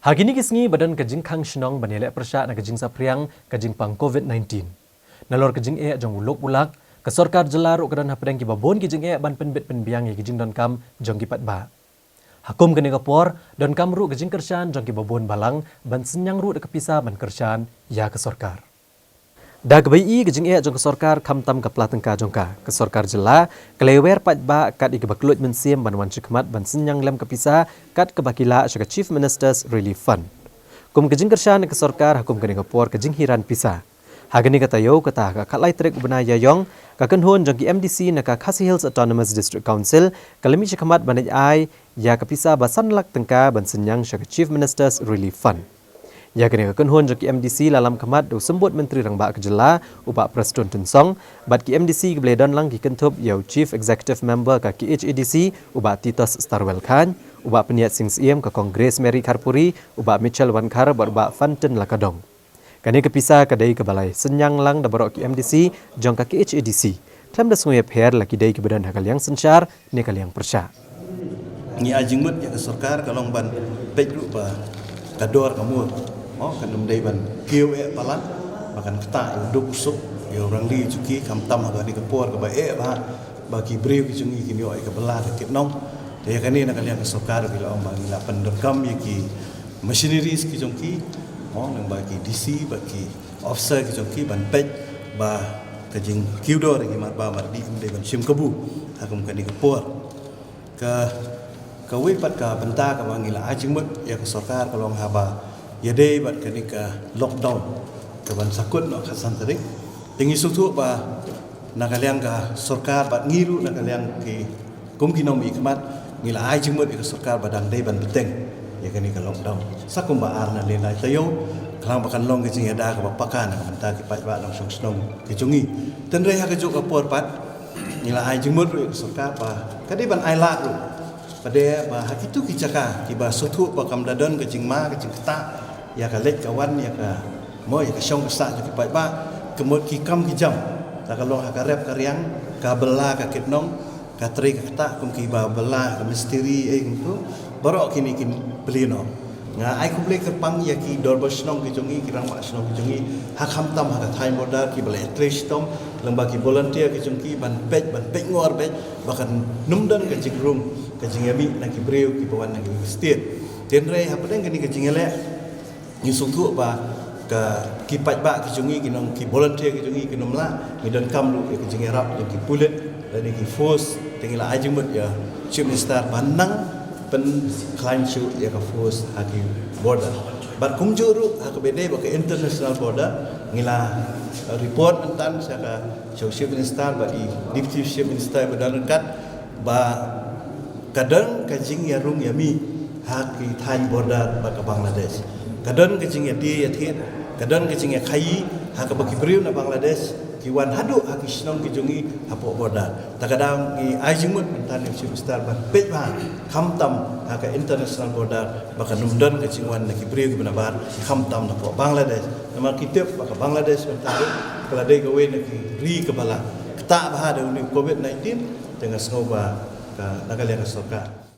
Hari ini kisngi badan kajing kang shinong banilek persya na kajing sapriang kajing pang COVID-19. Nalor kajing jong ulok ulak, kesorkar jelar ukran hapadang ki babon kajing ban penbet penbiang ki kajing don kam jong ki patba. Hakum kene kapor don kam ru kajing kersyan jong ki babon balang ban senyang ru de kepisa ban kersyan ya kesorkar. Dag bai kajing jong kesorkar kam tam kapla tengka jongka kesorkar jela kelewer patba kat ikebaklut mensiem ban wan cikmat ban senyang lem kepisa kat kebakila syaka Chief Minister's Relief Fund. Kum kajing kersyan kesorkar hakum kene kapor kajing hiran pisa. Hagani katayo kata kakalai trek ubna yayong kakenhon jong ki MDC naka Khasi Hills Autonomous District Council kalemi cikmat banaj ai ya kepisa basan lak tengka ban senyang syaka Chief Minister's Relief Fund. Ya kini kekenhon jok MDC lalam kemat do sembut menteri rang ba kejela ubak Preston Tunsong bat ki MDC kebledon lang ki kentup yau Chief Executive Member ka KHADC ubak Titus Starwell Khan ubak peniat Sing Siem ka Kongres Mary Karpuri ubak Mitchell Wankar ubak Fanten Lakadong. Kani kepisa kadai ke balai senyang lang da barok ki MDC jong ka KHADC klam da sungep her laki dai ke badan hakal yang sensyar ni kal yang persya. Ni ajingmut ya ke sarkar kalong ban pejru ba kador kamu kan namdai ban kiu palan makan keta duk sup yo orang li cuki kam tam ha ni kapor ka ba bagi brief jungi kini oi ka bela ke nong de kani nak liang ke sarkar bila om bang la pendekam ki machineries ki jongki nang bagi DC bagi officer ki jongki ban pej ba kajing kiu do ri mar ba mar di de ban sim kabu hakum kani kapor ka wipat ka benta ka bangila ajingmut ya ke sarkar kalong haba ya dei bat kanika lockdown kaban sakut no khasan tarik tingi sutu ba nakaliang ka sarkar bat ngiru nakaliang ki kumkinom ikmat ngila ai jingmut ka sarkar badang dei ban beteng ya kanika lockdown sakum ba arna le lai tayo klang bakan long ki ada ka pakan ka menta ki pat ba long song snong ki chungi ten re ha ka juk apor pat ngila ai jingmut ka sarkar ba kadi ban ai la ru pada ba hakitu ki caka ki ba sutu ba kam dadon ke jingma ke jingta ya ka lek kawan ya ka mo ya ka syong sa ju ki ba kemut ki kam ki jam ta kalau ha ka rep ka riang ka bela ka kitnong ka tri ka ta kum ki ba bela ka misteri gitu barok kini kin belino nga ai ku blek pang ya ki dor bosnong ki jongi ki rang ma snong ki jongi ha kham tam ha ka thai moda ki bela atleast tom lembag ki volunteer ki jongi ban pej ngor pej bahkan numdan ka jingrum ka jingami na ki breu ki bawan na ki state tenre ha padang kini ka jingele nyusung tu ba ka kipat ba ki jungi ki nong ki volunteer ki jungi ki nomla mi dan kam lu ki jungi rap ki pulet dan ki force tengila ajimut ya chief minister banang pen climb shoot ya ka force haki border bat kungjuru ha ka bede ba ka international border ngila report entan sa ka chief minister ba di deputy chief minister badan kat ba kadang kajing ya rung yami haki thai border ba ka Bangladesh kadang kecing ya dia ya kadang kecing ya kai hak bagi beriu na Bangladesh kiwan hadu hak isnong kijungi hapo border takadang ki ajimut mentan si besar ban pej ba kham tam hak international border bahkan numdan kecingwan na beriu ki benabar kham tam na Bangladesh nama kitep baka Bangladesh mentan keladai gawe na ki ri kebala keta bah ada uni COVID-19 dengan sengoba ka nagalia ka sarkar